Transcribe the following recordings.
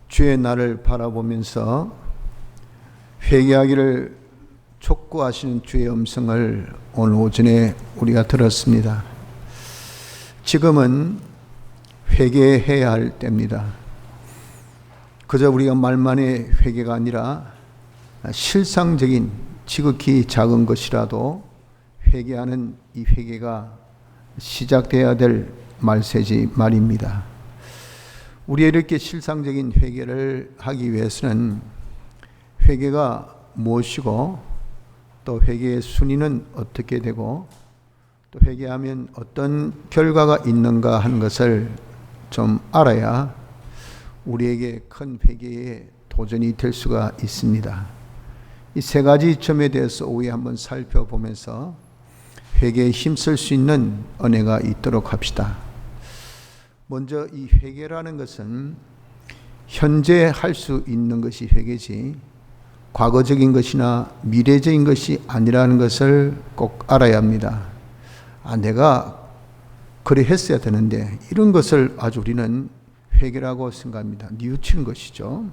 주의 날을 바라보면서 회개하기를 촉구하시는 주의 음성을 오늘 오전에 우리가 들었습니다. 지금은 회개해야 할 때입니다. 그저 우리가 말만의 회개가 아니라 실상적인 지극히 작은 것이라도 회개하는 이 회개가 시작되어야 될 말세지 말입니다. 우리가 이렇게 실상적인 회개를 하기 위해서는 회개가 무엇이고 또 회개의 순위는 어떻게 되고 또 회개하면 어떤 결과가 있는가 하는 것을 좀 알아야 우리에게 큰 회개의 도전이 될 수가 있습니다. 이 세 가지 점에 대해서 오후에 한번 살펴보면서 회개에 힘쓸 수 있는 은혜가 있도록 합시다. 먼저 이 회개라는 것은 현재 할 수 있는 것이 회개지 과거적인 것이나 미래적인 것이 아니라는 것을 꼭 알아야 합니다. 내가 그래 했어야 되는데 이런 것을 아주 우리는 회개라고 생각합니다. 뉘우치는 것이죠.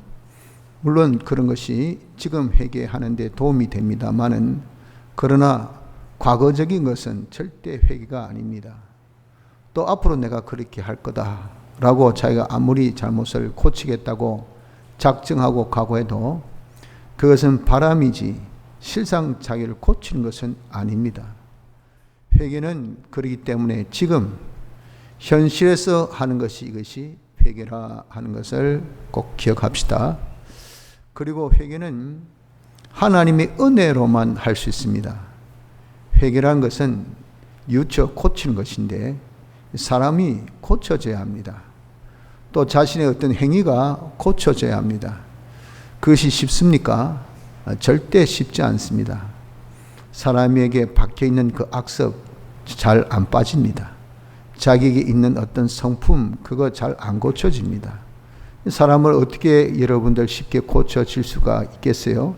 물론 그런 것이 지금 회개하는 데 도움이 됩니다만은 그러나 과거적인 것은 절대 회개가 아닙니다. 또 앞으로 내가 그렇게 할 거다라고 자기가 아무리 잘못을 고치겠다고 작정하고 각오해도 그것은 바람이지 실상 자기를 고치는 것은 아닙니다. 회개는 그렇기 때문에 지금 현실에서 하는 것이 이것이 회개라 하는 것을 꼭 기억합시다. 그리고 회개는 하나님의 은혜로만 할 수 있습니다. 회개란 것은 뉘우쳐 고치는 것인데 사람이 고쳐져야 합니다. 또 자신의 어떤 행위가 고쳐져야 합니다. 그것이 쉽습니까? 절대 쉽지 않습니다. 사람에게 박혀있는 그 악습 잘 안 빠집니다. 자기에게 있는 어떤 성품 그거 잘 안 고쳐집니다. 사람을 어떻게 여러분들 쉽게 고쳐질 수가 있겠어요?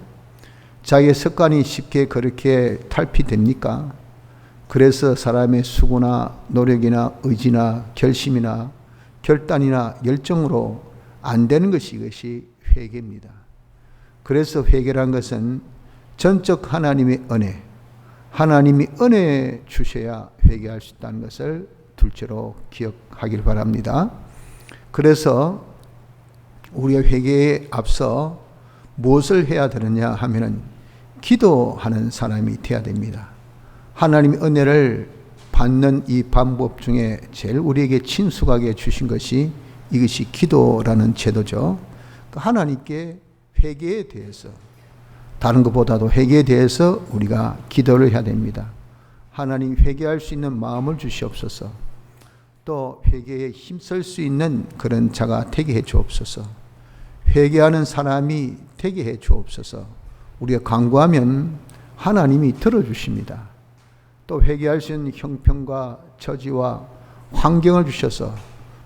자기의 습관이 쉽게 그렇게 탈피됩니까? 그래서 사람의 수고나 노력이나 의지나 결심이나 결단이나 열정으로 안 되는 것이 이것이 회개입니다. 그래서 회개란 것은 전적 하나님의 은혜, 하나님이 은혜 주셔야 회개할 수 있다는 것을 둘째로 기억하길 바랍니다. 그래서 우리가 회개에 앞서 무엇을 해야 되느냐 하면은 기도하는 사람이 되어야 됩니다. 하나님의 은혜를 받는 이 방법 중에 제일 우리에게 친숙하게 주신 것이 이것이 기도라는 제도죠. 하나님께 회개에 대해서 다른 것보다도 회개에 대해서 우리가 기도를 해야 됩니다. 하나님 회개할 수 있는 마음을 주시옵소서. 또 회개에 힘쓸 수 있는 그런 자가 되게 해 주옵소서. 회개하는 사람이 되게 해 주옵소서. 우리가 간구하면 하나님이 들어주십니다. 또 회개할 수 있는 형편과 처지와 환경을 주셔서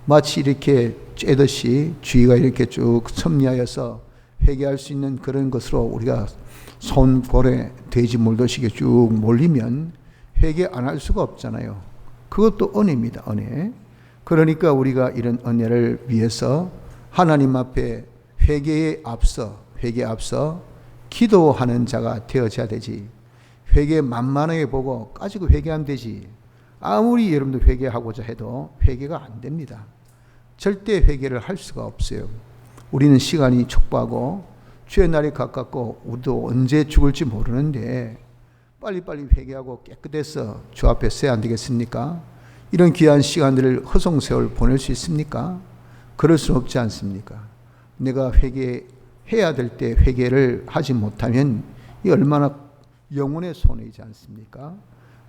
마치 이렇게 쬐듯이 주위가 이렇게 쭉 섭리하여서 회개할 수 있는 그런 것으로 우리가 손고래 돼지 몰듯이 쭉 몰리면 회개 안 할 수가 없잖아요. 그것도 은혜입니다. 은혜. 그러니까 우리가 이런 은혜를 위해서 하나님 앞에 회개에 앞서 기도하는 자가 되어져야 되지. 회개 만만하게 보고 가지고 회개하면 되지. 아무리 여러분들 회개하고자 해도 회개가 안 됩니다. 절대 회개를 할 수가 없어요. 우리는 시간이 촉박하고 주의 날이 가깝고 우리도 언제 죽을지 모르는데 빨리빨리 회개하고 깨끗해서 주 앞에 서야 안 되겠습니까? 이런 귀한 시간들을 허송세월 보낼 수 있습니까? 그럴 수 없지 않습니까? 내가 회개해야 될 때 회개를 하지 못하면 이 얼마나 영혼의 손해이지 않습니까?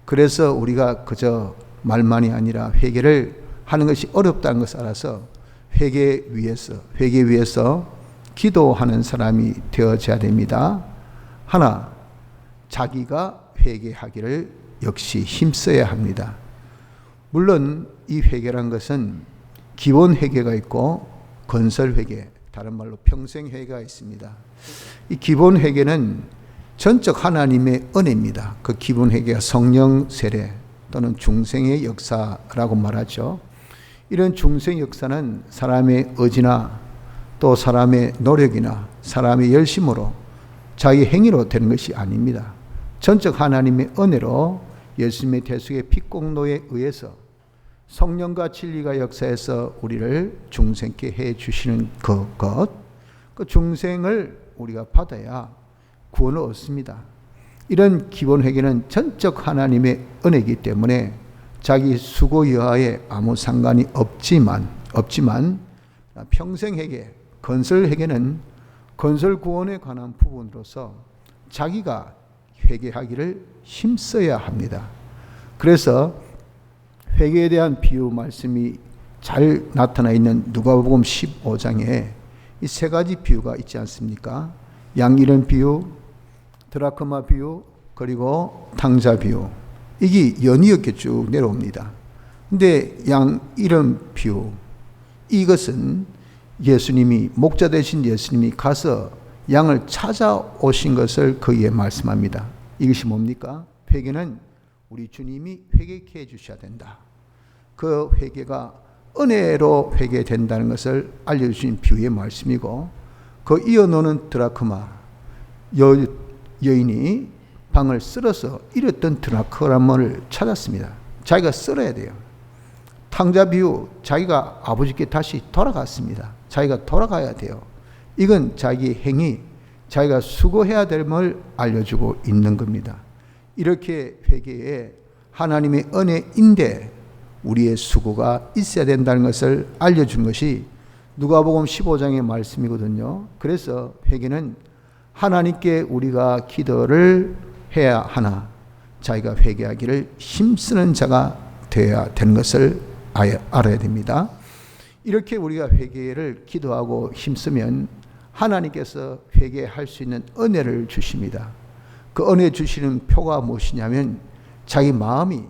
그래서 우리가 그저 말만이 아니라 회개를 하는 것이 어렵다는 것을 알아서 회개 위해서 기도하는 사람이 되어져야 됩니다. 하나, 자기가 회개하기를 역시 힘써야 합니다. 물론 이 회개란 것은 기본 회개가 있고 건설 회개, 다른 말로 평생 회개가 있습니다. 이 기본 회개는 전적 하나님의 은혜입니다. 그 기본 회개가 성령 세례 또는 중생의 역사라고 말하죠. 이런 중생 역사는 사람의 의지나 또 사람의 노력이나 사람의 열심으로 자기 행위로 되는 것이 아닙니다. 전적 하나님의 은혜로 예수님의 대속의 피공로에 의해서 성령과 진리가 역사해서 우리를 중생케 해 주시는 그 중생을 우리가 받아야 구원을 얻습니다. 이런 기본 회개는 전적 하나님의 은혜이기 때문에 자기 수고 여하에 아무 상관이 없지만 평생 회개, 건설 회개는 건설 구원에 관한 부분으로서 자기가 회개하기를 힘써야 합니다. 그래서 회개에 대한 비유 말씀이 잘 나타나 있는 누가복음 15장에 이 세 가지 비유가 있지 않습니까? 양 잃은 비유, 드라크마 비유, 그리고 탕자 비유. 이게 연이었게 쭉 내려옵니다. 근데 양 잃은 비유, 이것은 예수님이, 목자 되신 예수님이 가서 양을 찾아오신 것을 거기에 말씀합니다. 이것이 뭡니까? 회개는 우리 주님이 회개케 해주셔야 된다. 그 회개가 은혜로 회개된다는 것을 알려주신 비유의 말씀이고, 그 이어노는 드라크마, 여인이 방을 쓸어서 잃었던 드라크마를 찾았습니다. 자기가 쓸어야 돼요. 탕자 비유, 자기가 아버지께 다시 돌아갔습니다. 자기가 돌아가야 돼요. 이건 자기 행위, 자기가 수고해야 될 걸 알려주고 있는 겁니다. 이렇게 회개에 하나님의 은혜인데 우리의 수고가 있어야 된다는 것을 알려준 것이 누가복음 15장의 말씀이거든요. 그래서 회개는 하나님께 우리가 기도를 해야 하나 자기가 회개하기를 힘쓰는 자가 되어야 되는 것을 알아야 됩니다. 이렇게 우리가 회개를 기도하고 힘쓰면 하나님께서 회개할 수 있는 은혜를 주십니다. 그 은혜 주시는 표가 무엇이냐면 자기 마음이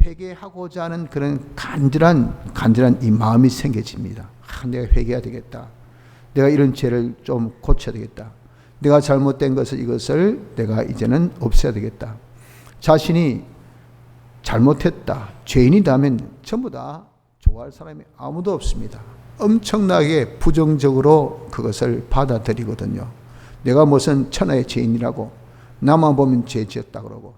회개하고자 하는 그런 간절한 이 마음이 생겨집니다. 내가 회개해야 되겠다. 내가 이런 죄를 좀 고쳐야 되겠다. 내가 잘못된 이것을 내가 이제는 없애야 되겠다. 자신이 잘못했다, 죄인이라면 전부 다 좋아할 사람이 아무도 없습니다. 엄청나게 부정적으로 그것을 받아들이거든요. 내가 무슨 천하의 죄인이라고, 나만 보면 죄 지었다 그러고,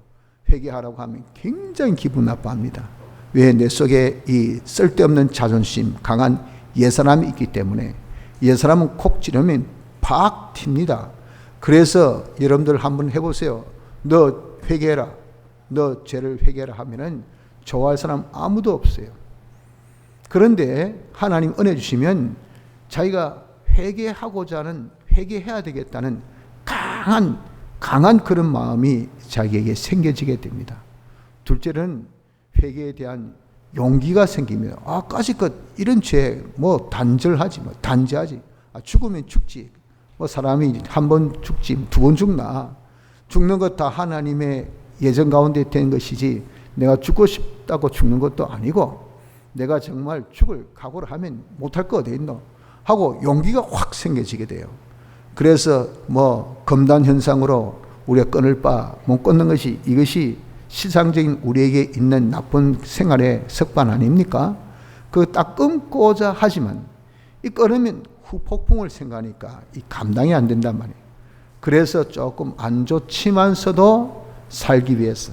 회개하라고 하면 굉장히 기분 나빠합니다. 왜? 내 속에 이 쓸데없는 자존심, 강한 옛사람이 있기 때문에. 옛사람은 콕 찌르면 팍 튑니다. 그래서 여러분들 한번 해보세요. 너 회개해라, 너 죄를 회개하라 하면은 좋아할 사람 아무도 없어요. 그런데 하나님 은혜 주시면 자기가 회개하고자 하는, 회개해야 되겠다는 강한 그런 마음이 자기에게 생겨지게 됩니다. 둘째는 회개에 대한 용기가 생깁니다. 까짓것 이런 죄 단절하지, 단죄하지. 죽으면 죽지. 사람이 한 번 죽지, 두 번 죽나. 죽는 것 다 하나님의 예정 가운데 된 것이지 내가 죽고 싶다고 죽는 것도 아니고, 내가 정말 죽을 각오를 하면 못할 거 어디 있노 하고 용기가 확 생겨지게 돼요. 그래서 검단 현상으로 우리가 끊을 바 못 끊는 것이, 이것이 실상적인 우리에게 있는 나쁜 생활의 습관 아닙니까? 그거 딱 끊고자 하지만 이 끊으면 후폭풍을 생각하니까 이 감당이 안 된단 말이에요. 그래서 조금 안 좋지만서도 살기 위해서,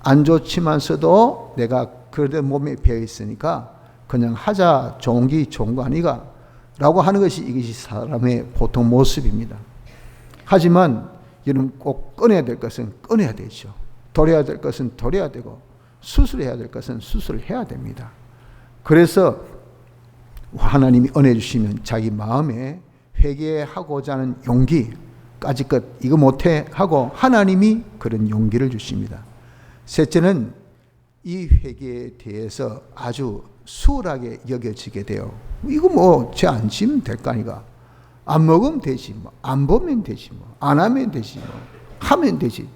안 좋지만서도 내가 그래도 몸에 배어 있으니까 그냥 하자, 좋은 거 아니가 라고 하는 것이, 이것이 사람의 보통 모습입니다. 하지만 여러분 꼭 끊어야 될 것은 끊어야 되죠. 도려야 될 것은 도려야 되고, 수술해야 될 것은 수술해야 됩니다. 그래서 하나님이 은혜 주시면 자기 마음에 회개하고자 하는 용기까지 것 이거 못해 하고 하나님이 그런 용기를 주십니다. 셋째는 이 회개에 대해서 아주 수월하게 여겨지게 돼요. 이거 죄 안 지면 될 거 아니가. 안 먹으면 되지, 안 보면 되지, 안 하면 되지, 하면 되지.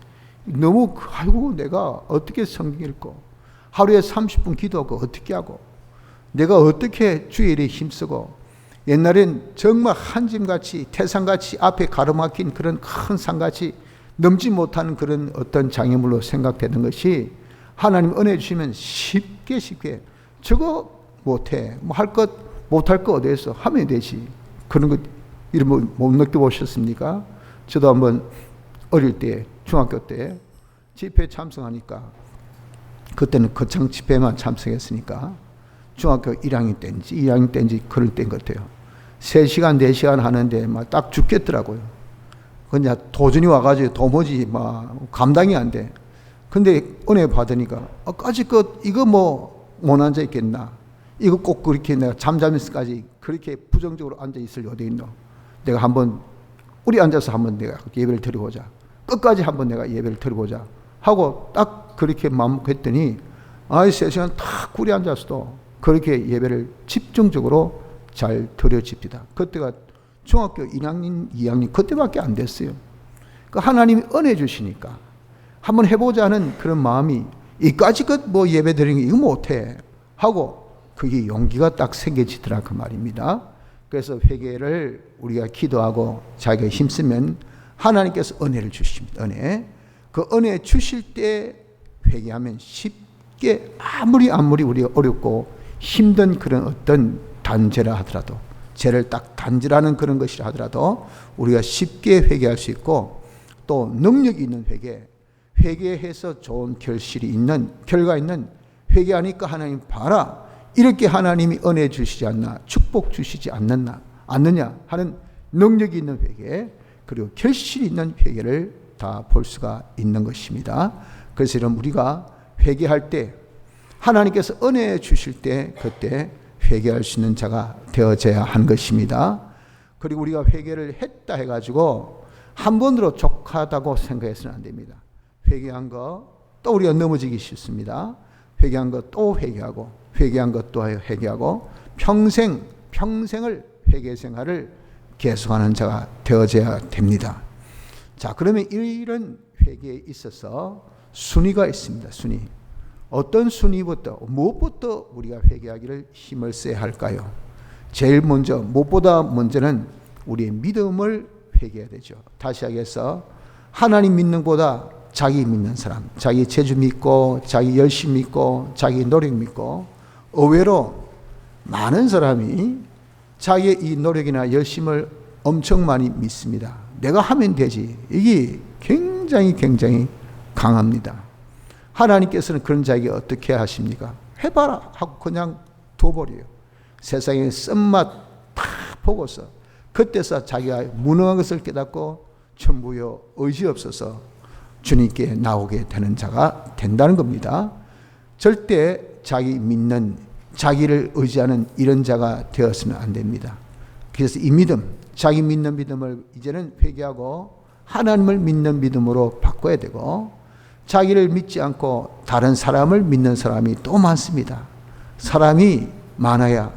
너무 아이고 내가 어떻게 성경 읽고 하루에 30분 기도하고 어떻게 하고 내가 어떻게 주일에 힘쓰고, 옛날엔 정말 한 짐같이 태산같이 앞에 가로막힌 그런 큰 산같이 넘지 못하는 그런 어떤 장애물로 생각되는 것이 하나님 은혜 주시면 쉽게 저거 못해. 뭐 할 것, 못할 거 어디에서 하면 되지. 그런 거, 이런 거 못 느껴보셨습니까? 저도 한번 어릴 때, 중학교 때 집회 참석하니까, 그때는 거창 집회만 참석했으니까, 중학교 1학년 때인지 2학년 때인지 그럴 때인 것 같아요. 3시간, 4시간 하는데 막 딱 죽겠더라고요. 그냥 도전이 와가지고 도무지 막 감당이 안 돼. 근데 은혜 받으니까, 까짓것 이거 뭐 못 앉아 있겠나? 이거 꼭 그렇게 내가 잠자면서까지 그렇게 부정적으로 앉아 있을 어디 있노? 내가 한번 우리 앉아서 한번 내가 예배를 드려보자. 끝까지 한번 내가 예배를 드려보자 하고 딱 그렇게 마음먹었더니 3시간 탁 꿀이 앉아서도 그렇게 예배를 집중적으로 잘 드려집니다. 그때가 중학교 1학년, 2학년 그때밖에 안 됐어요. 그 하나님이 은혜 주시니까 한번 해보자는 그런 마음이, 이까지껏 뭐 예배 드리는 게 이거 못해 하고 그게 용기가 딱 생겨지더라 그 말입니다. 그래서 회개를 우리가 기도하고 자기가 힘쓰면 하나님께서 은혜를 주십니다. 은혜. 그 은혜 주실 때 회개하면 쉽게, 아무리 우리가 어렵고 힘든 그런 어떤 단죄라 하더라도, 죄를 딱 단죄라는 그런 것이라 하더라도 우리가 쉽게 회개할 수 있고, 또 능력이 있는 회개해서 좋은 결실이 있는, 결과 있는, 회개하니까 하나님 봐라, 이렇게 하나님이 은혜 주시지 않나, 축복 주시지 않느냐 하는 능력이 있는 회개, 그리고 결실이 있는 회개를 다 볼 수가 있는 것입니다. 그래서 이런 우리가 회개할 때, 하나님께서 은혜 주실 때 그때 회개할 수 있는 자가 되어져야 하는 것입니다. 그리고 우리가 회개를 했다 해가지고 한 번으로 족하다고 생각해서는 안 됩니다. 회개한 거 또 우리가 넘어지기 쉽습니다. 회개한 거 또 회개하고, 회개한 것 또 회개하고, 평생을 회개 생활을 계속하는 자가 되어져야 됩니다. 자, 그러면 이런 회개에 있어서 순위가 있습니다. 순위. 어떤 순위부터, 무엇부터 우리가 회개하기를 힘을 써야 할까요? 제일 먼저, 무엇보다 먼저는 우리의 믿음을 회개해야 되죠. 다시 하겠어, 하나님 믿는 것보다 자기 믿는 사람, 자기 재주 믿고, 자기 열심 믿고, 자기 노력 믿고, 의외로 많은 사람이 자기의 이 노력이나 열심을 엄청 많이 믿습니다. 내가 하면 되지. 이게 굉장히 강합니다. 하나님께서는 그런 자에게 어떻게 하십니까? 해봐라 하고 그냥 둬버려요. 세상의 쓴맛 다 보고서 그때서 자기가 무능한 것을 깨닫고 전부여 의지 없어서 주님께 나오게 되는 자가 된다는 겁니다. 절대 자기 믿는, 자기를 의지하는 이런 자가 되어서는 안 됩니다. 그래서 이 믿음, 자기 믿는 믿음을 이제는 회개하고 하나님을 믿는 믿음으로 바꿔야 되고, 자기를 믿지 않고 다른 사람을 믿는 사람이 또 많습니다. 사람이 많아야,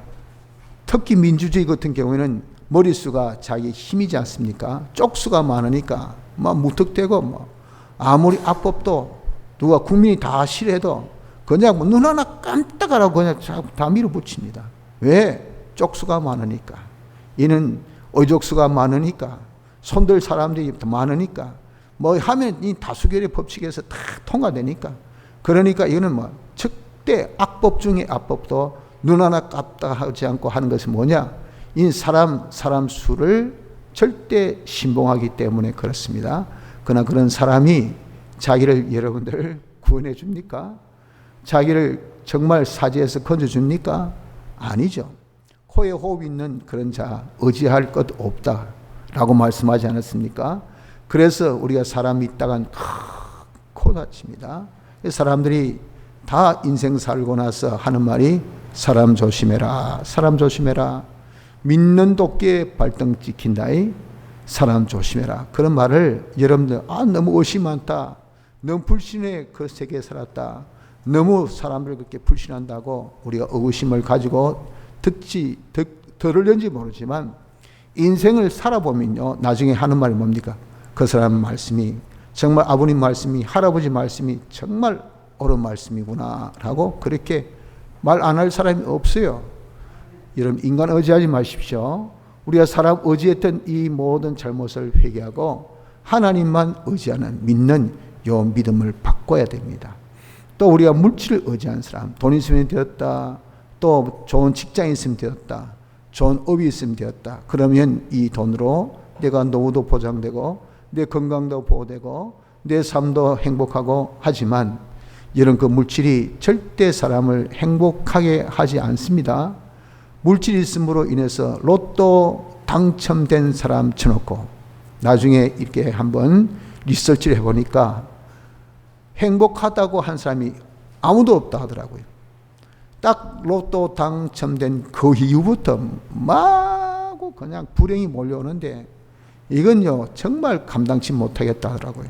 특히 민주주의 같은 경우에는 머릿수가 자기 힘이지 않습니까? 쪽수가 많으니까 막 무턱대고, 아무리 악법도 누가 국민이 다 싫어해도 그냥 눈 하나 깜짝하라고 그냥 다 밀어붙입니다. 왜? 쪽수가 많으니까. 이는 의족수가 많으니까, 손들 사람들이 많으니까, 하면 이 다수결의 법칙에서 다 통과되니까. 그러니까 이거는 절대 악법 중에 악법도 눈 하나 깜짝하지 않고 하는 것은 뭐냐? 이 사람 수를 절대 신봉하기 때문에 그렇습니다. 그러나 그런 사람이 자기를 여러분들 구원해 줍니까? 자기를 정말 사지에서 건져줍니까? 아니죠. 코에 호흡 있는 그런 자 의지할 것 없다라고 말씀하지 않았습니까? 그래서 우리가 사람이 있다간 코 다칩니다. 사람들이 다 인생 살고 나서 하는 말이 사람 조심해라, 사람 조심해라, 믿는 도끼에 발등 찍힌다이, 사람 조심해라. 그런 말을 여러분들 너무 의심 많다, 너무 불신의 그 세계에 살았다, 너무 사람들 그렇게 불신한다고 우리가 의구심을 가지고 들을는지 모르지만 인생을 살아보면요, 나중에 하는 말이 뭡니까? 그 사람 말씀이 정말, 아버님 말씀이, 할아버지 말씀이 정말 옳은 말씀이구나 라고 그렇게 말 안 할 사람이 없어요. 여러분, 인간 의지하지 마십시오. 우리가 사람 의지했던 이 모든 잘못을 회개하고 하나님만 의지하는, 믿는 요 믿음을 바꿔야 됩니다. 또 우리가 물질을 의지한 사람, 돈 있으면 되었다, 또 좋은 직장이 있으면 되었다. 좋은 업이 있으면 되었다. 그러면 이 돈으로 내가 노후도 보장되고 내 건강도 보호되고 내 삶도 행복하고 하지만 이런 그 물질이 절대 사람을 행복하게 하지 않습니다. 물질이 있음으로 인해서 로또 당첨된 사람 쳐놓고 나중에 이렇게 한번 리서치를 해보니까 행복하다고 한 사람이 아무도 없다 하더라고요. 딱 로또 당첨된 그 이후부터 마구 그냥 불행이 몰려오는데 이건요 정말 감당치 못하겠다 하더라고요.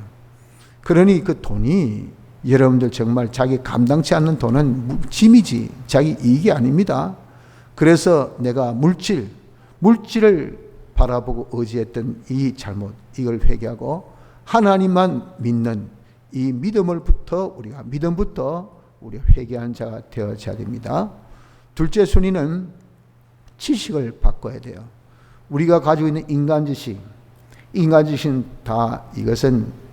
그러니 그 돈이 여러분들 정말 자기 감당치 않는 돈은 짐이지 자기 이익이 아닙니다. 그래서 내가 물질을 바라보고 의지했던 이 잘못, 이걸 회개하고 하나님만 믿는 이 믿음부터 우리가 회개하는 자가 되어져야 됩니다. 둘째 순위는 지식을 바꿔야 돼요. 우리가 가지고 있는 인간 지식은 다 이것은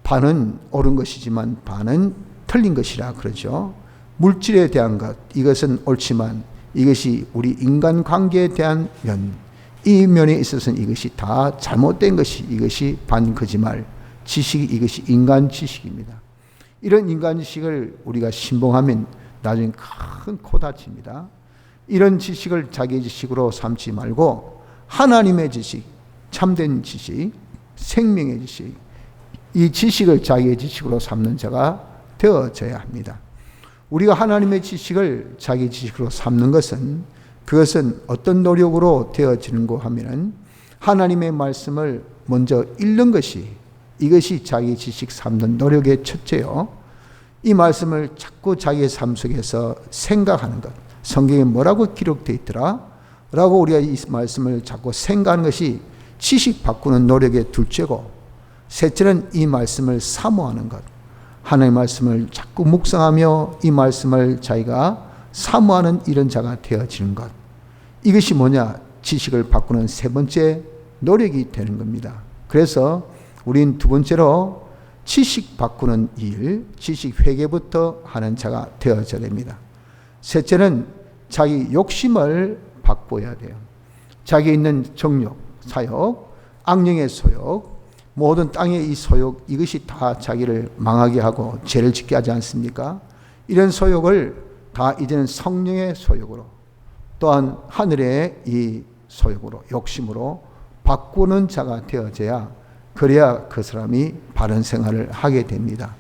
반은 옳은 것이지만 반은 틀린 것이라 그러죠. 물질에 대한 것, 이것은 옳지만 이것이 우리 인간관계에 대한 이 면에 있어서는 이것이 다 잘못된 것이, 이것이 반거짓말, 이것이 인간 지식입니다. 이런 인간 지식을 우리가 신봉하면 나중에 큰 코 다칩니다. 이런 지식을 자기의 지식으로 삼지 말고 하나님의 지식, 참된 지식, 생명의 지식, 이 지식을 자기의 지식으로 삼는 자가 되어져야 합니다. 우리가 하나님의 지식을 자기 지식으로 삼는 그것은 어떤 노력으로 되어지는고 하면은 하나님의 말씀을 먼저 읽는 이것이 자기 지식 삼는 노력의 첫째요. 이 말씀을 자꾸 자기의 삶 속에서 생각하는 것. 성경에 뭐라고 기록되어 있더라? 라고 우리가 이 말씀을 자꾸 생각하는 것이 지식 바꾸는 노력의 둘째고, 셋째는 이 말씀을 사모하는 것. 하나님의 말씀을 자꾸 묵상하며 이 말씀을 자기가 사모하는 이런 자가 되어지는 것. 이것이 뭐냐? 지식을 바꾸는 세 번째 노력이 되는 겁니다. 그래서 우린 두 번째로 지식 바꾸는 일, 지식 회개부터 하는 자가 되어져야 됩니다. 셋째는 자기 욕심을 바꿔야 돼요. 자기 있는 정욕, 사욕, 악령의 소욕, 모든 땅의 이 소욕, 이것이 다 자기를 망하게 하고 죄를 짓게 하지 않습니까? 이런 소욕을 다 이제는 성령의 소욕으로, 또한 하늘의 이 소욕으로, 욕심으로 바꾸는 자가 되어져야, 그래야 그 사람이 바른 생활을 하게 됩니다.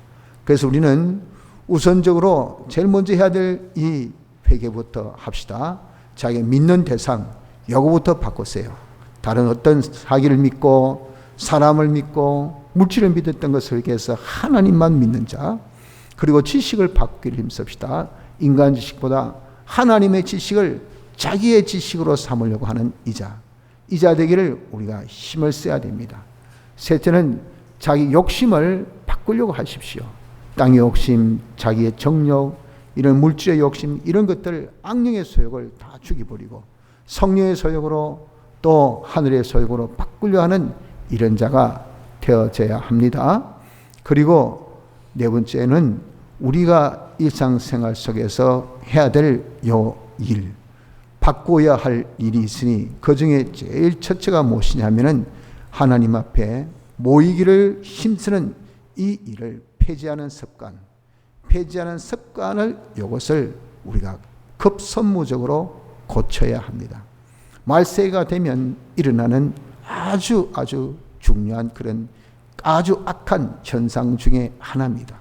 그래서 우리는 우선적으로 제일 먼저 해야 될 이 회개부터 합시다. 자기 믿는 대상, 요거부터 바꾸세요. 다른 어떤 사기를 믿고 사람을 믿고 물질을 믿었던 것을 위해서 하나님만 믿는 자, 그리고 지식을 바꾸기를 힘씁시다. 인간 지식보다 하나님의 지식을 자기의 지식으로 삼으려고 하는 이자 되기를 우리가 힘을 써야 됩니다. 셋째는 자기 욕심을 바꾸려고 하십시오. 땅의 욕심, 자기의 정욕, 이런 물질의 욕심, 이런 것들을, 악령의 소욕을 다 죽여버리고 성령의 소욕으로 또 하늘의 소욕으로 바꾸려 하는 이런 자가 되어져야 합니다. 그리고 네 번째는 우리가 일상생활 속에서 해야 될 요 일, 바꿔야 할 일이 있으니 그 중에 제일 첫째가 무엇이냐면은 하나님 앞에 모이기를 힘쓰는 이 일을 폐지하는 습관을, 이것을 우리가 급선무적으로 고쳐야 합니다. 말세가 되면 일어나는 아주 중요한 그런 아주 악한 현상 중에 하나입니다.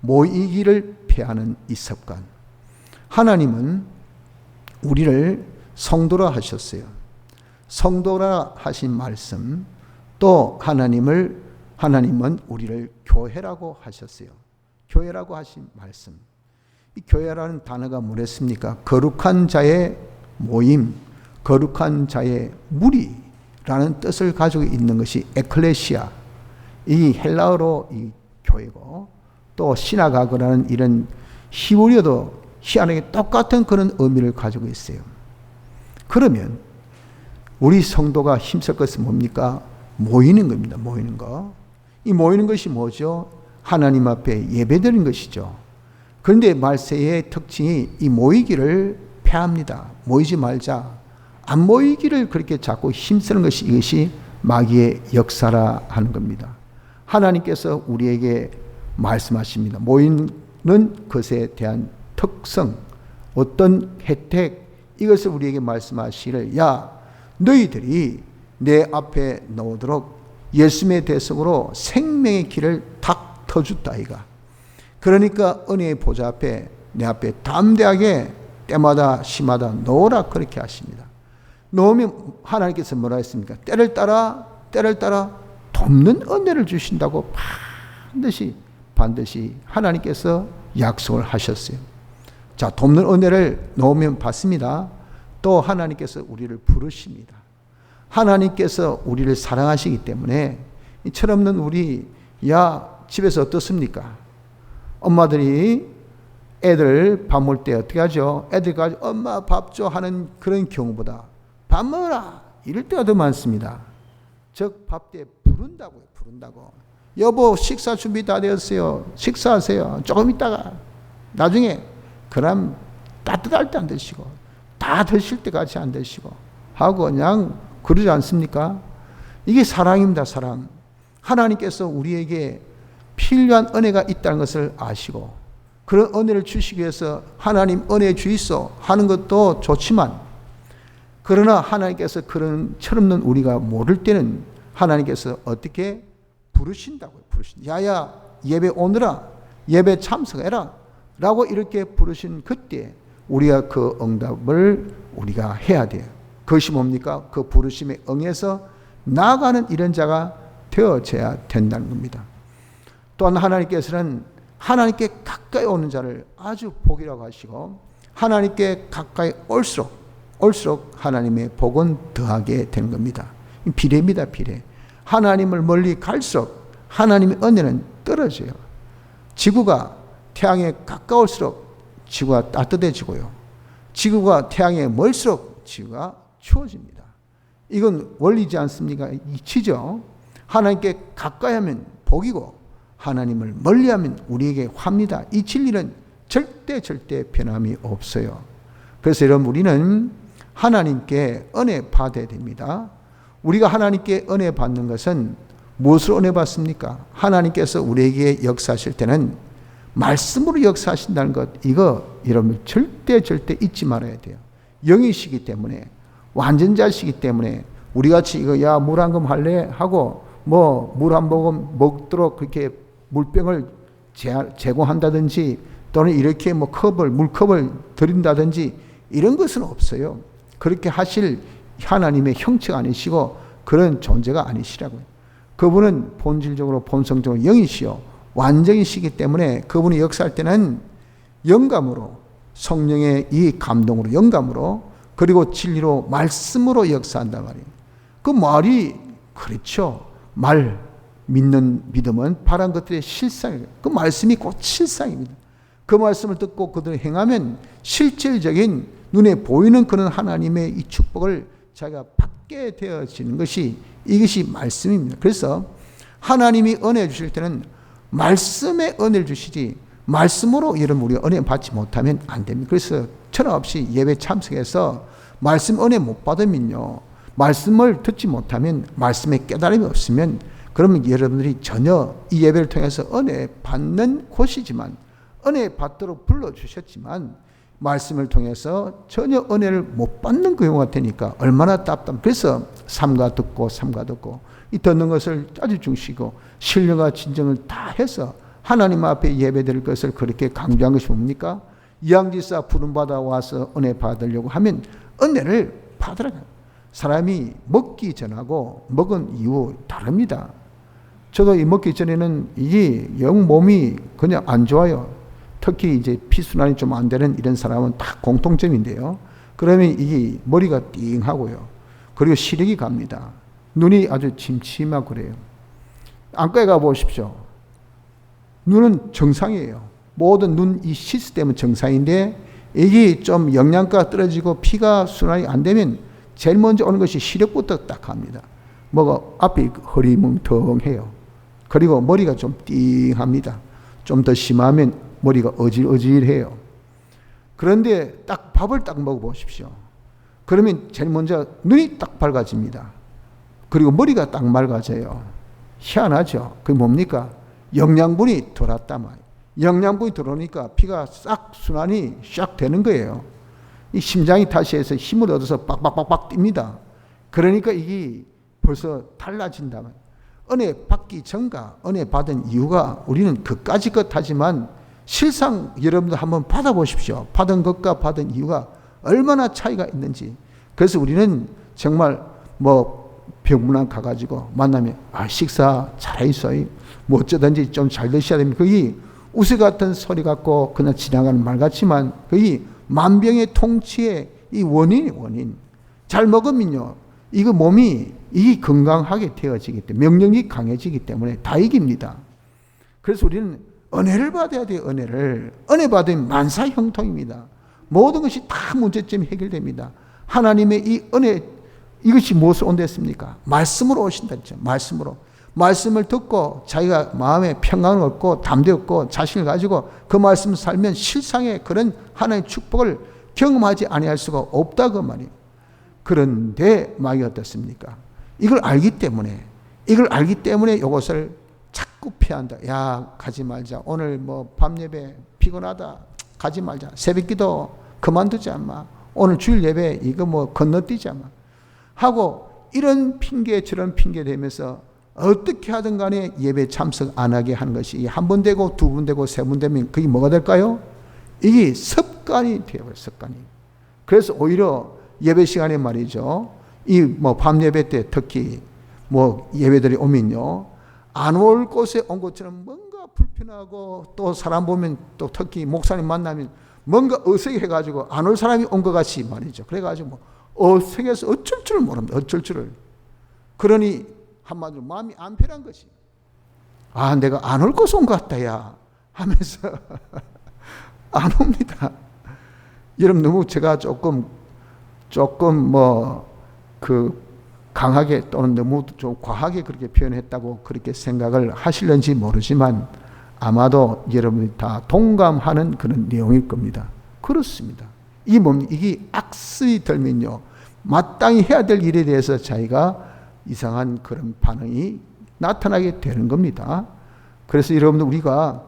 모이기를 폐하는 이 습관. 하나님은 우리를 성도라 하셨어요. 성도라 하신 말씀, 또 하나님은 우리를 교회라고 하셨어요. 교회라고 하신 말씀. 이 교회라는 단어가 뭐랬습니까? 거룩한 자의 모임, 거룩한 자의 무리라는 뜻을 가지고 있는 것이 에클레시아. 이 헬라어로 이 교회고, 또 시나가그라는 이런 히브리어도 희한하게 똑같은 그런 의미를 가지고 있어요. 그러면 우리 성도가 힘쓸 것은 뭡니까? 모이는 겁니다. 모이는 거. 이 모이는 것이 뭐죠? 하나님 앞에 예배드리는 것이죠. 그런데 말세의 특징이 이 모이기를 패합니다. 모이지 말자. 안 모이기를 그렇게 자꾸 힘쓰는 것이 이것이 마귀의 역사라 하는 겁니다. 하나님께서 우리에게 말씀하십니다. 모이는 것에 대한 특성, 어떤 혜택, 이것을 우리에게 말씀하시기를, 야, 너희들이 내 앞에 나오도록 예수님의 대성으로 생명의 길을 탁 터줬다 이가. 그러니까 은혜의 보좌 앞에 내 앞에 담대하게 때마다 시마다 놓으라 그렇게 하십니다. 놓으면 하나님께서 뭐라 했습니까? 때를 따라 돕는 은혜를 주신다고 반드시 하나님께서 약속을 하셨어요. 자, 돕는 은혜를 놓으면 받습니다. 또 하나님께서 우리를 부르십니다. 하나님께서 우리를 사랑하시기 때문에 이 철없는 우리, 야, 집에서 어떻습니까? 엄마들이 애들 밥 먹을 때 어떻게 하죠? 애들까지 엄마 밥 줘 하는 그런 경우보다 밥 먹어라 이럴 때가 더 많습니다. 즉 밥 때 부른다고요. 여보 식사 준비 다 되었어요. 식사하세요. 조금 있다가 나중에. 그럼 따뜻할 때 안 드시고 다 드실 때 같이 안 드시고 하고 그냥 그러지 않습니까? 이게 사랑입니다. 사랑. 하나님께서 우리에게 필요한 은혜가 있다는 것을 아시고 그런 은혜를 주시기 위해서 하나님 은혜 주이소 하는 것도 좋지만, 그러나 하나님께서 그런 철없는 우리가 모를 때는 하나님께서 어떻게 부르신다고요. 야야 예배 오너라, 예배 참석해라 라고 이렇게 부르신 그때 우리가 그 응답을 우리가 해야 돼요. 그것이 뭡니까? 그 부르심에 응해서 나아가는 이런 자가 되어져야 된다는 겁니다. 또한 하나님께서는 하나님께 가까이 오는 자를 아주 복이라고 하시고, 하나님께 가까이 올수록 하나님의 복은 더하게 되는 겁니다. 비례입니다. 비례. 하나님을 멀리 갈수록 하나님의 은혜는 떨어져요. 지구가 태양에 가까울수록 지구가 따뜻해지고요. 지구가 태양에 멀수록 지구가 추워집니다. 이건 원리지 않습니까? 이치죠. 하나님께 가까이 하면 복이고 하나님을 멀리하면 우리에게 화입니다. 이 진리는 절대 변함이 없어요. 그래서 여러분, 우리는 하나님께 은혜 받아야 됩니다. 우리가 하나님께 은혜 받는 것은 무엇으로 은혜 받습니까? 하나님께서 우리에게 역사하실 때는 말씀으로 역사하신다는 것, 이거 여러분 절대 잊지 말아야 돼요. 영이시기 때문에, 완전자시기 때문에 우리같이 이거 야 물 한 금 할래 하고 뭐 물 한 모금 먹도록 그렇게 물병을 제공한다든지 또는 이렇게 뭐 물컵을 드린다든지 이런 것은 없어요. 그렇게 하실 하나님의 형체가 아니시고 그런 존재가 아니시라고요. 그분은 본질적으로 본성적으로 영이시요 완전이시기 때문에 그분이 역사할 때는 영감으로, 성령의 이 감동으로, 영감으로, 그리고 진리로, 말씀으로 역사한단 말이에요. 그 말이 그렇죠. 믿는 믿음은 바란 것들의 실상이에요. 그 말씀이 곧 실상입니다. 그 말씀을 듣고 그들을 행하면 실질적인 눈에 보이는 그런 하나님의 이 축복을 자기가 받게 되어지는 것이, 이것이 말씀입니다. 그래서 하나님이 은혜 주실 때는 말씀의 은혜를 주시지 말씀으로 여러분 우리가 은혜 받지 못하면 안 됩니다. 그래서 천하없이 예배 참석해서 말씀 은혜 못 받으면요, 말씀을 듣지 못하면, 말씀의 깨달음이 없으면 그러면 여러분들이 전혀 이 예배를 통해서 은혜 받는 곳이지만, 은혜 받도록 불러주셨지만 말씀을 통해서 전혀 은혜를 못 받는 그 경우가 되니까 얼마나 답답. 그래서 삼가 듣고 이 듣는 것을 아주 중시고 신령과 진정을 다 해서 하나님 앞에 예배드릴 것을 그렇게 강조한 것이 뭡니까? 이양지사 부름받아 와서 은혜 받으려고 하면 은혜를 받으라. 사람이 먹기 전하고 먹은 이후 다릅니다. 저도 이 먹기 전에는 이게 영 몸이 그냥 안 좋아요. 특히 이제 피순환이 좀 안 되는 이런 사람은 다 공통점인데요. 그러면 이게 머리가 띵하고요. 그리고 시력이 갑니다. 눈이 아주 침침하고 그래요. 안과에 가보십시오. 눈은 정상이에요. 모든 눈 이 시스템은 정상인데 이게 좀 영양가가 떨어지고 피가 순환이 안 되면 제일 먼저 오는 것이 시력부터 딱 합니다. 뭐가 앞이 흐리멍텅해요. 그리고 머리가 좀 띵합니다. 좀 더 심하면 머리가 어질어질해요. 그런데 딱 밥을 딱 먹어보십시오. 그러면 제일 먼저 눈이 딱 밝아집니다. 그리고 머리가 딱 맑아져요. 희한하죠. 그게 뭡니까? 영양분이 들어왔단 말이에요. 영양분이 들어오니까 피가 싹 순환이 샥 되는 거예요. 이 심장이 다시 해서 힘을 얻어서 빡빡빡빡 뜁니다. 그러니까 이게 벌써 달라진다. 은혜 받기 전과 은혜 받은 이유가 우리는 그까지 것 하지만 실상 여러분들 한번 받아보십시오. 받은 것과 받은 이유가 얼마나 차이가 있는지. 그래서 우리는 정말 병문안 가가지고 만나면 식사 잘했어요. 어쩌든지 좀 잘 드셔야 됩니다. 그게 우스 같은 소리 같고 그냥 지나가는 말 같지만 그게 만병의 통치의 이 원인. 잘 먹으면요. 이거 몸이 이게 건강하게 되어지기 때문에 명령이 강해지기 때문에 다 이깁니다. 그래서 우리는 은혜를 받아야 돼요. 은혜 받으면 만사 형통입니다. 모든 것이 다 문제점이 해결됩니다. 하나님의 이 은혜 이것이 무엇을 온댔습니까? 말씀으로 오신다 했죠. 말씀을 듣고 자기가 마음에 평강을 얻고 담대 얻고 자신을 가지고 그 말씀을 살면 실상의 그런 하나님의 축복을 경험하지 아니할 수가 없다 그 말이에요. 그런데 마귀가 어떻습니까? 이걸 알기 때문에 이것을 자꾸 피한다. 야, 가지 말자. 오늘 밤 예배 피곤하다. 가지 말자. 새벽기도 그만두지 않마. 오늘 주일 예배 이거 건너뛰지 않마. 하고 이런 핑계 저런 핑계 대면서 어떻게 하든 간에 예배 참석 안 하게 하는 것이 한 번 되고 두 번 되고 세 번 되면 그게 뭐가 될까요? 이게 습관이 되어버려요. 습관이. 그래서 오히려 예배 시간에 말이죠. 이 밤 예배 때 특히 예배들이 오면요. 안 올 곳에 온 것처럼 뭔가 불편하고 또 사람 보면 또 특히 목사님 만나면 뭔가 어색해가지고 안 올 사람이 온 것 같이 말이죠. 그래가지고 어색해서 어쩔 줄을 모릅니다. 어쩔 줄을. 그러니 한마디로 마음이 안 편한 것이. 내가 안 올 곳에 온 것 같다 야 하면서 안 옵니다. 여러분 너무 제가 조금 강하게 또는 너무 좀 과하게 그렇게 표현했다고 그렇게 생각을 하실는지 모르지만 아마도 여러분이 다 동감하는 그런 내용일 겁니다. 그렇습니다. 이게 악습이 들면요. 마땅히 해야 될 일에 대해서 자기가 이상한 그런 반응이 나타나게 되는 겁니다. 그래서 여러분들 우리가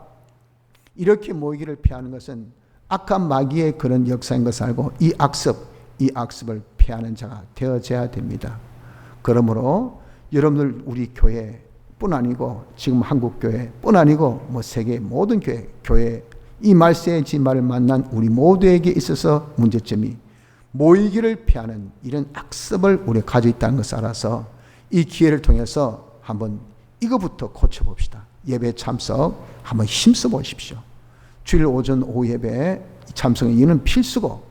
이렇게 모이기를 피하는 것은 악한 마귀의 그런 역사인 것을 알고 이 악습을 피하는 자가 되어져야 됩니다. 그러므로 여러분들 우리 교회뿐 아니고 지금 한국교회뿐 아니고 세계 모든 교회 이 말세의 진말을 만난 우리 모두에게 있어서 문제점이 모이기를 피하는 이런 악습을 우리가 가지고 있다는 것을 알아서 이 기회를 통해서 한번 이거부터 고쳐봅시다. 예배 참석 한번 힘써 보십시오. 주일 오전 오후 예배 참석은 이는 필수고